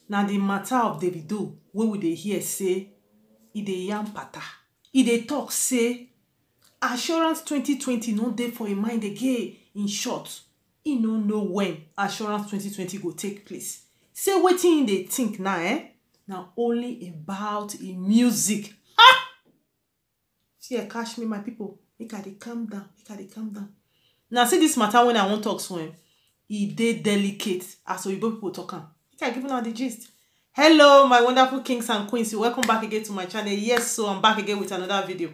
Now the matter of Davido, wey we dey hear say e dey yarn pata. E dey talk say assurance 2020 no dey for im mind again. In short, e no know when assurance 2020 go take place. Say wetin im dey think now, na only about im music. Fear catch me, my people. Make I dey calm down. Now see this matter when I wan talk so, e dey delicate as oyibo people talk am. Make I give una the gist. Hello, my wonderful kings and queens. Welcome back again to my channel. Yes, so I'm back again with another video.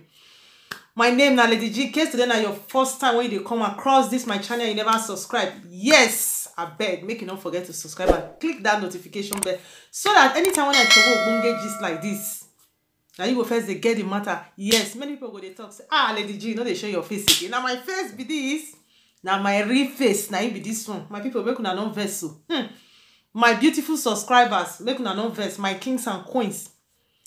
My name na Lady G. In case today na your first time when you dey come across this my channel, you never subscribe. Yes, I beg, make you not forget to subscribe and click that notification bell so that anytime when I talk ogbonge gist like this, now you go first dey get the matter. Yes, many people go dey talk say, Lady G, you no dey show your face again. Now my face be this. Now my real face, now it be this one. My people, make una no vex so. My beautiful subscribers, make una no vex. My kings and queens.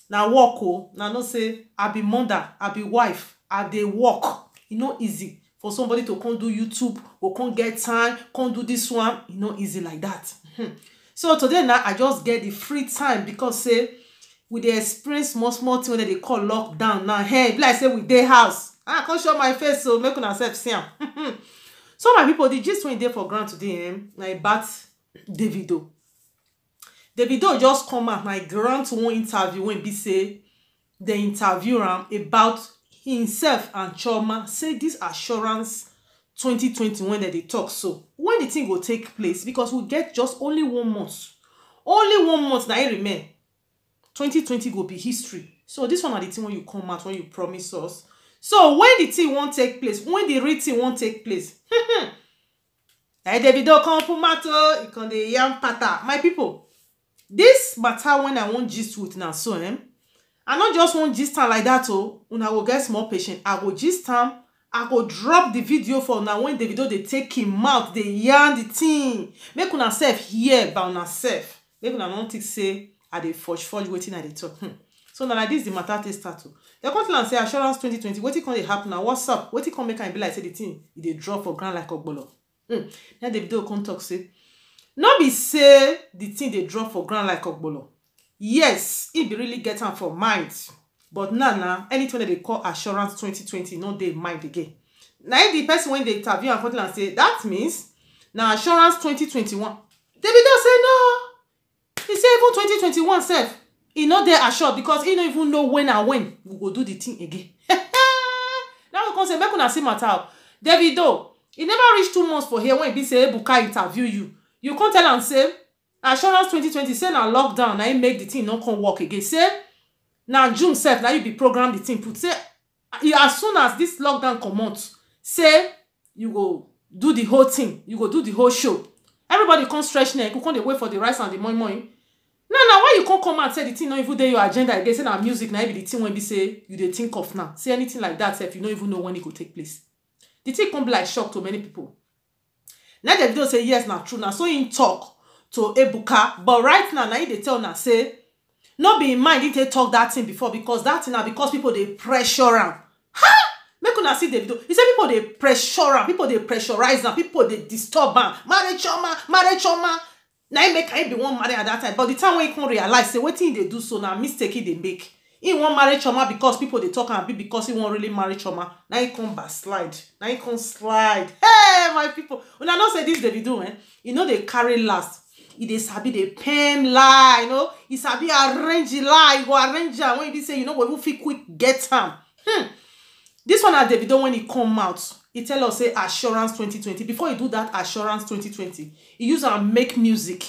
Now work oh, now no say I be mother, I be wife, I dey work. E no easy for somebody to come do YouTube or come get time, come do this one. E no easy like that. So today now I just get the free time because say we dey experience small thing when they call lockdown now. Hey, be like say we dey house. I can't show my face, so make una self see am. So my people, the gist wey dey for ground today, na about Davido. Davido just come out, na grant one interview when be say they interview am about himself and Chioma. Say this assurance 2020 when they talk so. When the thing will take place, because we get just only 1 month. Only 1 month now it remain. 2020 will be history. So this one are the thing when you come out, when you promise us. So when the thing won't take place, when the real thing won't take place, like Davido come pumato, it can the yam pata. My people, this matter when I want gist with now, so I not just want gist time like that. Oh, when I will get small patient, I go gist time. I go drop the video for now when Davido they take him out, they yarn the thing. Make una self hear about una self. Make una not think say I dey forge waiting at the talk. So now like this the matter they start to. They come to and say assurance 2020. What can they happen now? What's up? What can make and be like say the thing they drop for ground like ogbolo. Then Davido come talk say, no be say the thing they drop for ground like ogbolo. Yes, it be really get am for mind. But now anything that they call assurance 2020, no they mind again. Now the person when they interview and come and say that means now assurance 2021. Davido say no. He say even 2021 self. He not there assured because he don't even know when and when we go do the thing again. Now we come say make una see matter out. Davido, he never reached 2 months for here when he be say Ebuka interview you. You can't tell and say assurance 2020 say na lockdown now he make the thing not come work again. Say now June self now you be program the thing put say as soon as this lockdown come out, say you go do the whole thing, you go do the whole show. Everybody come stretch neck, you can't wait for the rice and the money. Now why you can't come out say the thing not even there your agenda again? Say now music now be the thing when be say you dey think of now. Say anything like that if you don't even know when it could take place. The thing come be like shock to many people. Now the video say yes now true now. So in talk to Ebuka, but right now they tell now say not be in mind they talk that thing before because that thing now because people they pressure am. Ha! Make una see the video. He say people they pressure am, people they pressurize am, people they disturb am. Marry Chioma. Now he make I be one marry at that time. But the time when he can realize say what thing they do so now mistake they make. He won't marry Chioma because people they talk and be because he won't really marry Chioma. Now he come backslide. Now he come slide. Hey my people. When I not say this Davido, you know they carry last. He dey sabi the pen lie, you know. He sabi arrange the lie. He go arrange am when he say, you know, we will feel quick get am. This one at Davido when he come out, he tell us say assurance 2020. Before he do that assurance 2020, he use and make music.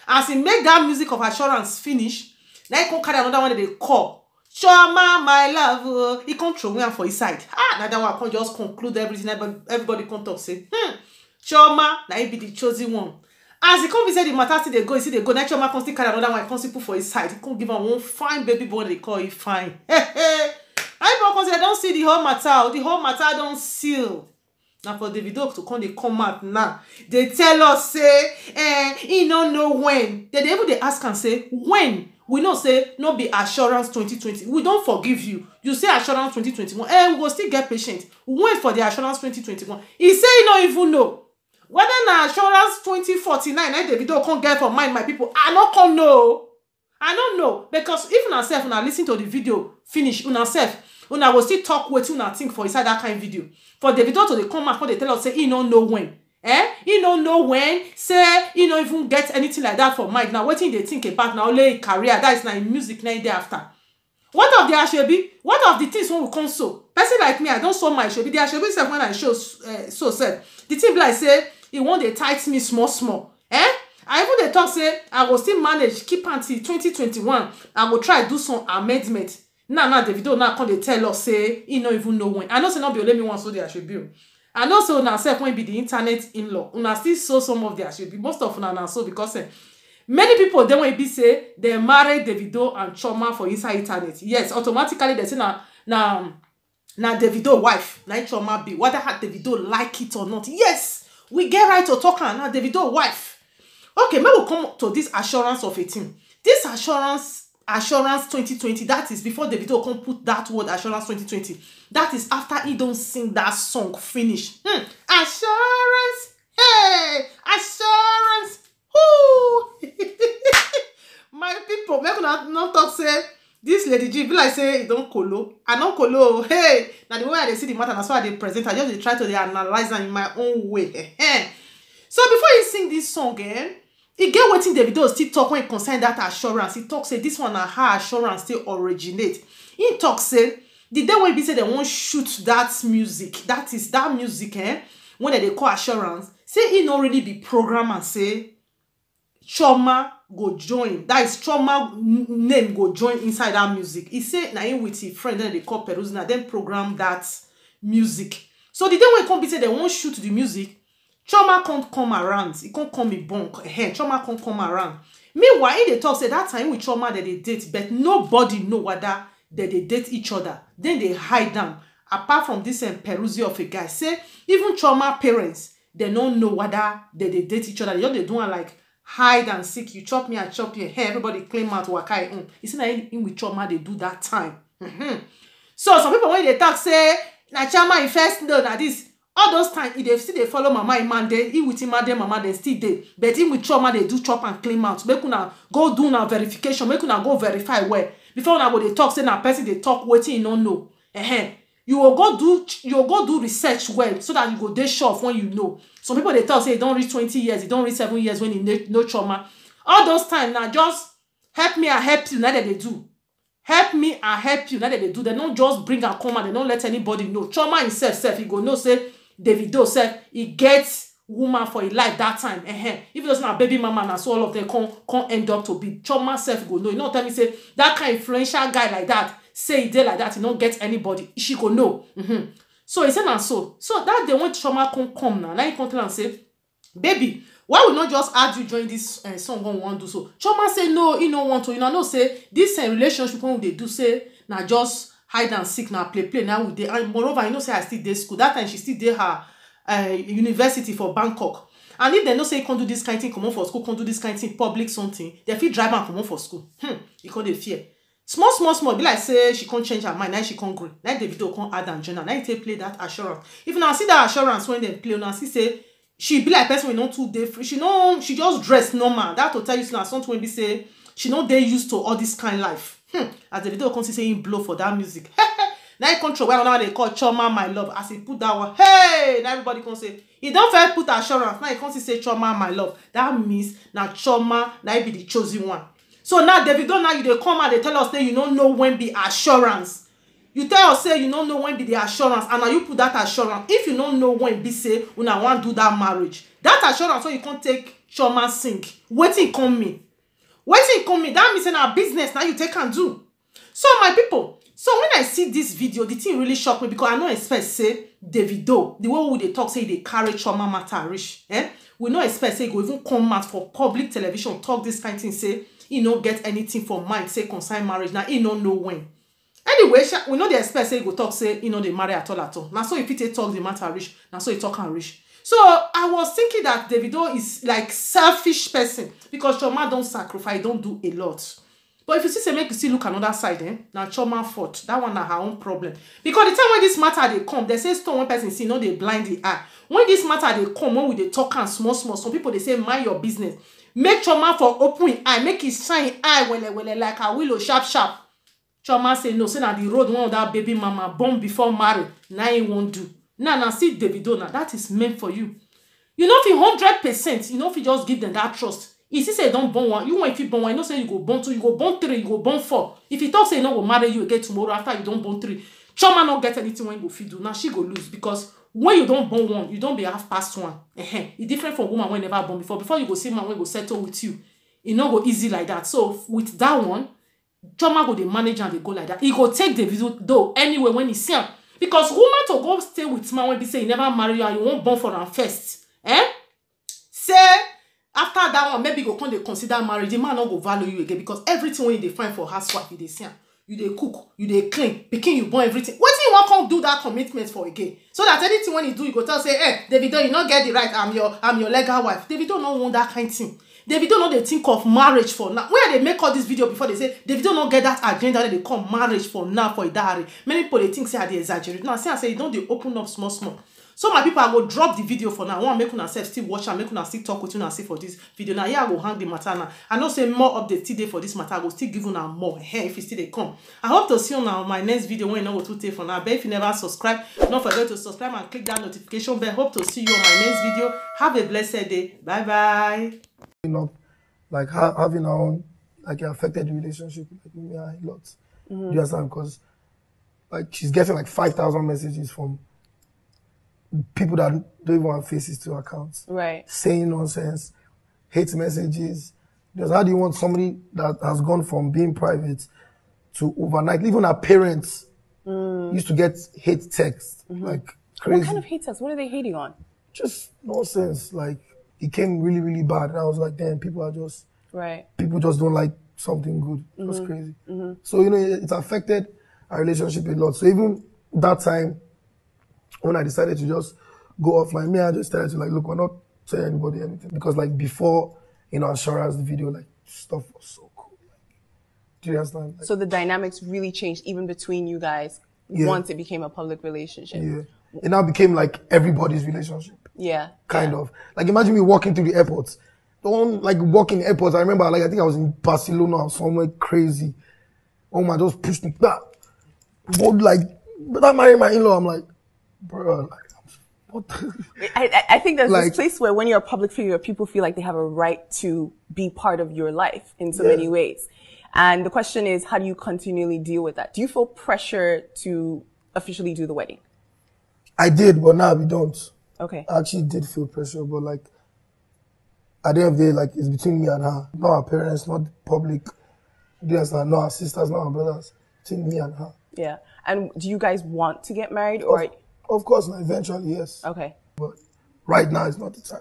As he make that music of assurance finish, now he come carry another one that they call Chioma my love. He come throw one for his side. Now that one can just conclude everything. Everybody come talk say, Chioma, now he be the chosen one. As he come visit the matter, see they go, now Chioma come still carry another one, come still put for his side. He come give him one fine baby boy, they call it fine. I don't see the whole matter. The whole matter don't seal. Now for Davido to come out now, they tell us say, he don't know when. They able to ask and say when. We know say no be assurance 2020. We don't forgive you. You say assurance 2021. We will still get patient. Wait for the assurance 2021. He say he don't even know. whether na assurance 2049 na Davido come get for mind, my people, I no come know. I don't know, because if una sef una listen to the video finish, una sef una go still talk wetin una think for inside that kind of video. For Davido to dey come out, they tell us say he no know when. He don't know when, say he don't even get anything like that for mind. Now wetin they think about now only career, that is now in music now day after. What of the Asoebi? What of the things when we come so? Person like me, I don't show my Asoebi. The Asoebi self when I show so self. The thing like say he want they tight me small. I even they talk say I will still manage keep until 2021. I will try do some amendment. Now Davido now come they tell us say he don't even know when. I know say not be only me one so the Asoebi. I know so now self when be the internet in-law. Una still saw some of the Asoebi. Most of una now so because many people then when be say they marry Davido and Chioma for inside internet. Yes, automatically they say now Davido wife, now Chioma be. Whether had Davido like it or not. Yes, we get right to talk and now Davido wife. Okay, maybe we'll come to this assurance of a thing. This assurance 2020, that is before Davido come put that word assurance 2020. That is after he don't sing that song finish. Assurance, hey, assurance. Whoo. My people, make una not talk say this Lady G be like say it don't kolo. I don't kolo. Hey, now the way I see the matter, that's why I present. I just try to analyze them in my own way. So before you sing this song, he get wetin Davido still talk when it concern that assurance. He talk say this one na how assurance still originate. He talk say the day when he say they won't shoot that music, that is that music, when they call assurance, say he no really be program and say Chioma go join. That is Chioma name go join inside that music. He say na him with his friend then they call Peruzzi, then program that music. So the day when he come be say they won't shoot the music, Chioma can't come around. He can't come me bunk. Chioma can't come around. Meanwhile, they talk say that time with Chioma that they date, but nobody know whether they date each other. Then they hide them. Apart from this Peruzzi of a guy, say even Chioma parents, they don't know whether they date each other. They doing like hide and seek. You chop me, I chop you. Hey, everybody claim out wakai. You see that in with Chioma they do that time. So some people when they talk say na Chioma in first know that this. All those times, if they still they follow mama in man, he with him and mama they still dey. But him with Chioma they do chop and clean out. Make una go do na verification. Make una go verify where before una go they talk say na person they talk waiting you don't know. You will go do research well so that you go dey sure of when you know. Some people they talk say you don't reach 20 years, you don't reach 7 years when you know Chioma. All those times now just help me and help you. Now that they do. Help me and help you. Now that they do. They don't just bring and come and they don't let anybody know. Chioma himself, he go know say Davido said he gets woman for his life that time. If it doesn't have baby mama and so all of them can't end up to be Chioma self go know. You know tell me say that kind of influential guy like that say he did like that he don't get anybody. She go know. So he said and so that day when Chioma come now he come tell and say, baby, why we not just add you join this song when we want to do so? Chioma say no, he don't want to. You know say this relationship when they do say now just hide and seek now play now with the and moreover you know say I still dey school that time she still dey her university for Bangkok and if they know say you can't do this kind of thing come on for school can't do this kind of thing public something they feel drive and come on for school you can't dey fear small be like say she can't change her mind now she can't grow now Davido can't add and journal now you take play that assurance if now see that assurance when they play now see say she be like person we know 2 days free she just dress normal that to tell you now something when be say she know they used to all this kind of life. As the video can see saying blow for that music. Now you control well now they call Chioma my love. As he put that one, hey, now everybody can say he don't first put assurance. Now you can't say Chioma my love. That means now Chioma now be the chosen one. So now Davido now you they come and they tell us that you don't know when be assurance. You tell us say you don't know when be the assurance, and now you put that assurance. If you don't know when be say when I want to do that marriage, that assurance so you can't take Chioma sing. Waiting come me. Waiting come me, that means in our business now you take and do. So my people, so when I see this video, the thing really shocked me because I don't expect say Davido, the way they talk say they carry Chioma matter reach. We don't expect say go even come out for public television talk this kind of thing say he don't get anything for mind say concern marriage now he don't know when. Anyway, we know they expect say go talk say he know they marry at all. Now so if he talk the matter reach, now so he talk and reach. So I was thinking that Davido is like selfish person because Chioma don't sacrifice, don't do a lot. But if you see say make you still look another side, now Chioma fault. That one na her own problem. Because the time when this matter they come, they say stone one person see, no, they blind the eye. When this matter they come, when we they talk and small, some people they say mind your business. Make Chioma for open eye, make it shine eye well like a willow sharp. Chioma say no, say na the road one of that baby mama born before marry. Now he won't do. Now see Davido now, that is meant for you. You know if 100%, you know if you just give them that trust. If you say don't born one, you want if you born one, you know say you go born two, you go born three, you go born four. If you talk say you no go marry you again tomorrow after you don't born three, Chioma not get anything when you go feed do. Now she go lose because when you don't born one, you don't be half past one. It's different from woman when never born before. Before you go see man when go settle with you, it not go easy like that. So with that one, Chioma go the manage and they go like that. He go take the video though anyway when he see him. Because woman to go stay with man when they say he never marry you and you won't born for them first. Say after that one, maybe go come they consider marriage, the man not go value you again because everything when you find for housewife, you dey see, you dey cook, you dey clean, picking you born everything. What do you want come do that commitment for again? So that anything when you do, you go tell say, hey, Davido, you not get the right, I'm your legal wife. Davido not want that kind of thing. Davido not they think of marriage for now. Where they make all this video before they say Davido not get that agenda that they call marriage for now for a diary. Many people they think say they exaggerate. Now see I say you don't they open up small. So my people, I go drop the video for now. I want to make una self still watch and make una still talk with una see for this video. Now here I go hang the matter now. I know say more updates today for this matter. I go still give una more. Hey, if you still they come. I hope to see you on my next video when you know what to take for now. But if you never subscribe, don't forget to subscribe and click that notification bell. Hope to see you on my next video. Have a blessed day. Bye bye. You know, like having our own, like it affected the relationship like me a lot. Do you understand? Because like she's getting like 5,000 messages from people that don't even have faces to accounts. Right. Saying nonsense, hate messages. Because how do you want somebody that has gone from being private to overnight? Even our parents used to get hate texts, like crazy. What kind of hate texts? What are they hating on? Just nonsense. Like, it came really, really bad. And I was like, damn, people are just... Right. People just don't like something good. It was crazy. So, you know, it's affected our relationship a lot. So even that time, when I decided to just go offline, I just started to like, look, we're not saying anybody anything. Because like before, you know, Assurance, the video, like stuff was so cool. Like, do you understand? Like, so the dynamics really changed even between you guys once it became a public relationship. Yeah. It now became like everybody's relationship. Yeah. Kind of. Like imagine me walking through the airports. Don't like walk in the airports. I remember like, I think I was in Barcelona or somewhere crazy. Oh my, just pushed me back. Like, but I married my in-law. I'm like, bro, like, what the? I think there's like, this place where when you're a public figure, people feel like they have a right to be part of your life in so many ways. And the question is, how do you continually deal with that? Do you feel pressure to officially do the wedding? I did, but now we don't. Okay. I actually did feel pressure, but like, at the end of the day, like, it's between me and her. Not our parents, not the public. Not our sisters, not our brothers. Between me and her. Yeah. And do you guys want to get married or? Of course, eventually, yes. Okay. But right now is not the time.